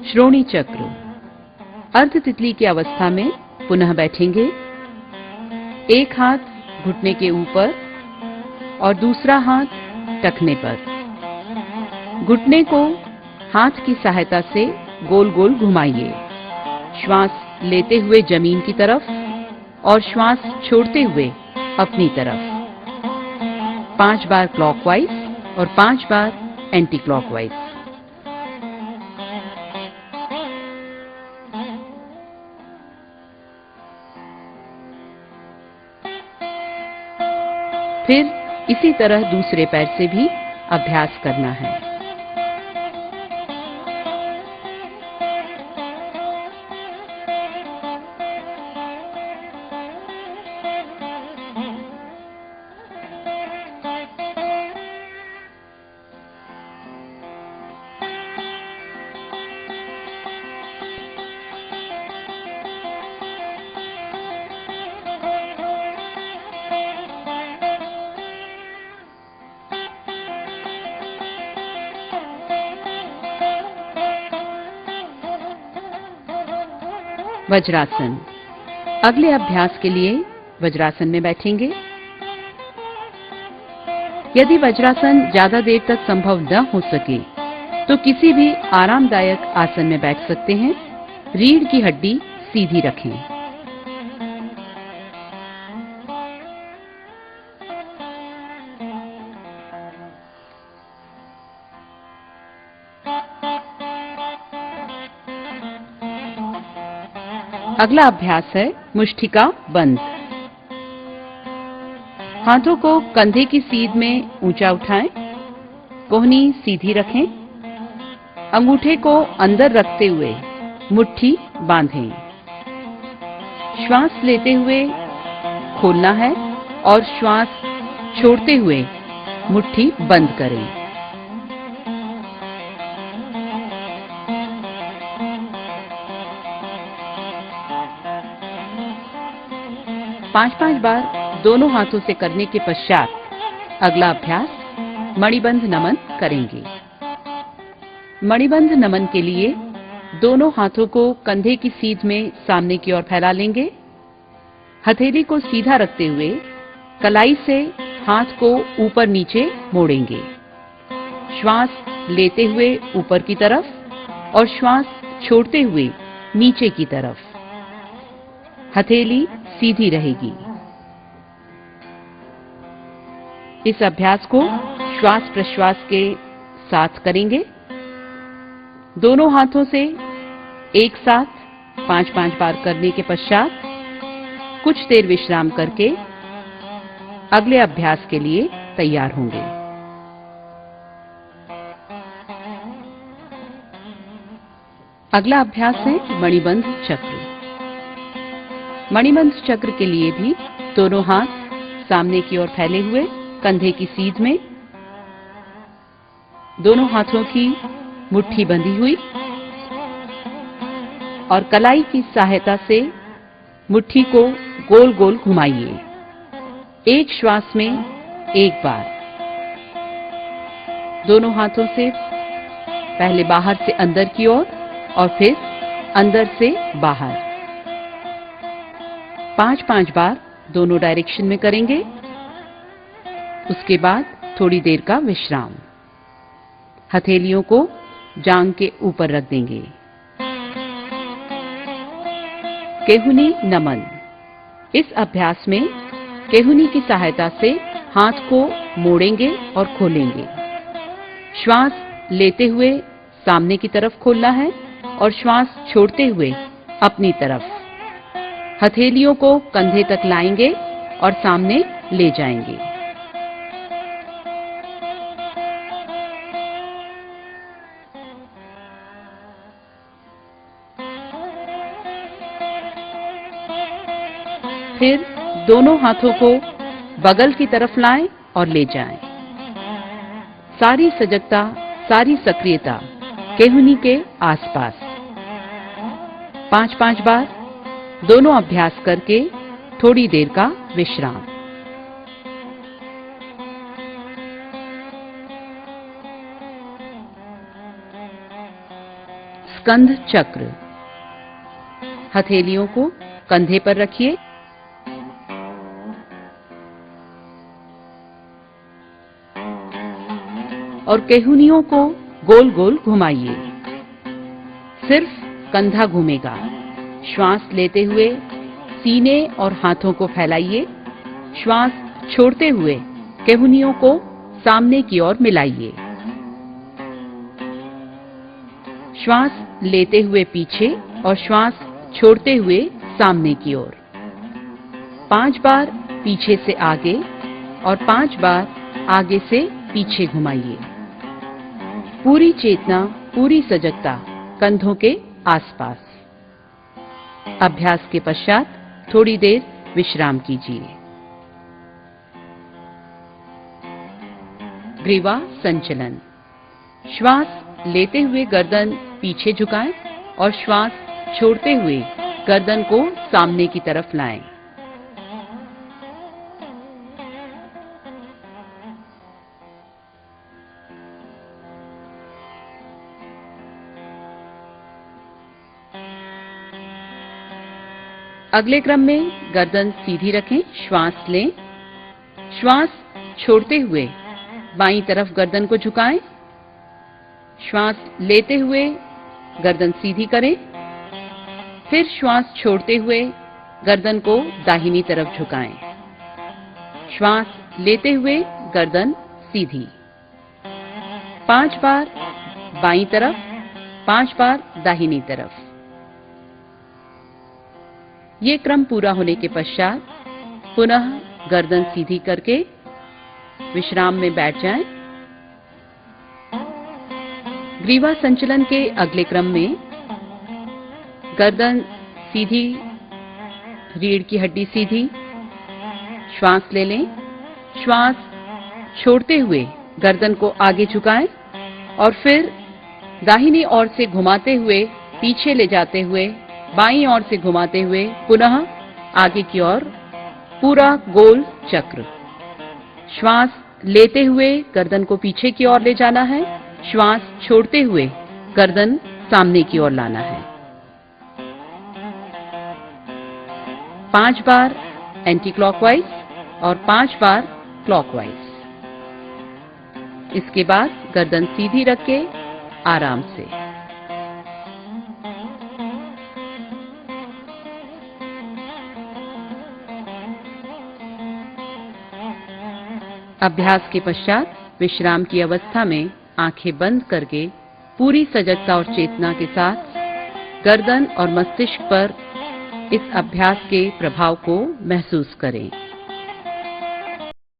श्रोणी चक्र। अर्ध तितली की अवस्था में पुनः बैठेंगे। एक हाथ घुटने के ऊपर और दूसरा हाथ टखने पर। घुटने को हाथ की सहायता से गोल गोल घुमाइए। श्वास लेते हुए जमीन की तरफ और श्वास छोड़ते हुए अपनी तरफ। 5 बार क्लॉकवाइज और 5 बार एंटी क्लॉकवाइज। फिर इसी तरह दूसरे पैर से भी अभ्यास करना है। वज्रासन। अगले अभ्यास के लिए वज्रासन में बैठेंगे। यदि वज्रासन ज्यादा देर तक संभव न हो सके तो किसी भी आरामदायक आसन में बैठ सकते हैं। रीढ़ की हड्डी सीधी रखें। अगला अभ्यास है मुष्टिका बंध। हाथों को कंधे की सीध में ऊंचा उठाएं। कोहनी सीधी रखें। अंगूठे को अंदर रखते हुए मुट्ठी बांधें। श्वास लेते हुए खोलना है और श्वास छोड़ते हुए मुट्ठी बंद करें। पांच बार दोनों हाथों से करने के पश्चात अगला अभ्यास मणिबंध नमन करेंगे। मणिबंध नमन के लिए दोनों हाथों को कंधे की सीध में सामने की ओर फैला लेंगे। हथेली को सीधा रखते हुए कलाई से हाथ को ऊपर नीचे मोड़ेंगे। श्वास लेते हुए ऊपर की तरफ और श्वास छोड़ते हुए नीचे की तरफ। हथेली सीधी रहेगी। इस अभ्यास को श्वास प्रश्वास के साथ करेंगे। दोनों हाथों से एक साथ 5-5 बार करने के पश्चात कुछ देर विश्राम करके अगले अभ्यास के लिए तैयार होंगे। अगला अभ्यास है मणिबंध चक्र। मणिबंध चक्र के लिए भी दोनों हाथ सामने की ओर फैले हुए कंधे की सीध में, दोनों हाथों की मुट्ठी बंधी हुई और कलाई की सहायता से मुट्ठी को गोल गोल घुमाइए। एक श्वास में एक बार। दोनों हाथों से पहले बाहर से अंदर की ओर और फिर अंदर से बाहर। 5-5 बार दोनों डायरेक्शन में करेंगे। उसके बाद थोड़ी देर का विश्राम। हथेलियों को जांघ के ऊपर रख देंगे। केहुनी नमन। इस अभ्यास में केहुनी की सहायता से हाथ को मोड़ेंगे और खोलेंगे। श्वास लेते हुए सामने की तरफ खोलना है और श्वास छोड़ते हुए अपनी तरफ। हथेलियों को कंधे तक लाएंगे और सामने ले जाएंगे। फिर दोनों हाथों को बगल की तरफ लाएं और ले जाएं। सारी सजगता, सारी सक्रियता केहुनी के आसपास। 5-5 बार दोनों अभ्यास करके थोड़ी देर का विश्राम। स्कंध चक्र। हथेलियों को कंधे पर रखिए। और केहूनियों को गोल गोल घुमाइए। सिर्फ कंधा घूमेगा। श्वास लेते हुए सीने और हाथों को फैलाइए। श्वास छोड़ते हुए केहूनियों को सामने की ओर मिलाइए। श्वास लेते हुए पीछे और श्वास छोड़ते हुए सामने की ओर। 5 बार पीछे से आगे और 5 बार आगे से पीछे घुमाइए। पूरी चेतना, पूरी सजगता कंधों के आसपास। अभ्यास के पश्चात थोड़ी देर विश्राम कीजिए। ग्रीवा संचलन। श्वास लेते हुए गर्दन पीछे झुकाएं और श्वास छोड़ते हुए गर्दन को सामने की तरफ लाएं। अगले क्रम में गर्दन सीधी रखें, श्वास लें। श्वास छोड़ते हुए बाईं तरफ गर्दन को झुकाएं। श्वास लेते हुए गर्दन सीधी करें। फिर श्वास छोड़ते हुए गर्दन को दाहिनी तरफ झुकाएं। श्वास लेते हुए गर्दन सीधी। 5 बार बाईं तरफ, 5 बार दाहिनी तरफ। ये क्रम पूरा होने के पश्चात पुनः गर्दन सीधी करके विश्राम में बैठ जाएं। ग्रीवा संचलन के अगले क्रम में गर्दन सीधी, रीढ़ की हड्डी सीधी। श्वास ले लें। श्वास छोड़ते हुए गर्दन को आगे झुकाएं और फिर दाहिनी ओर से घुमाते हुए, पीछे ले जाते हुए, बाईं ओर से घुमाते हुए पुनः आगे की ओर पूरा गोल चक्र। श्वास लेते हुए गर्दन को पीछे की ओर ले जाना है। श्वास छोड़ते हुए गर्दन सामने की ओर लाना है। 5 बार एंटी क्लॉकवाइज और 5 बार क्लॉकवाइज। इसके बाद गर्दन सीधी रख के आराम से। अभ्यास के पश्चात विश्राम की अवस्था में आंखें बंद करके पूरी सजगता और चेतना के साथ गर्दन और मस्तिष्क पर इस अभ्यास के प्रभाव को महसूस करें।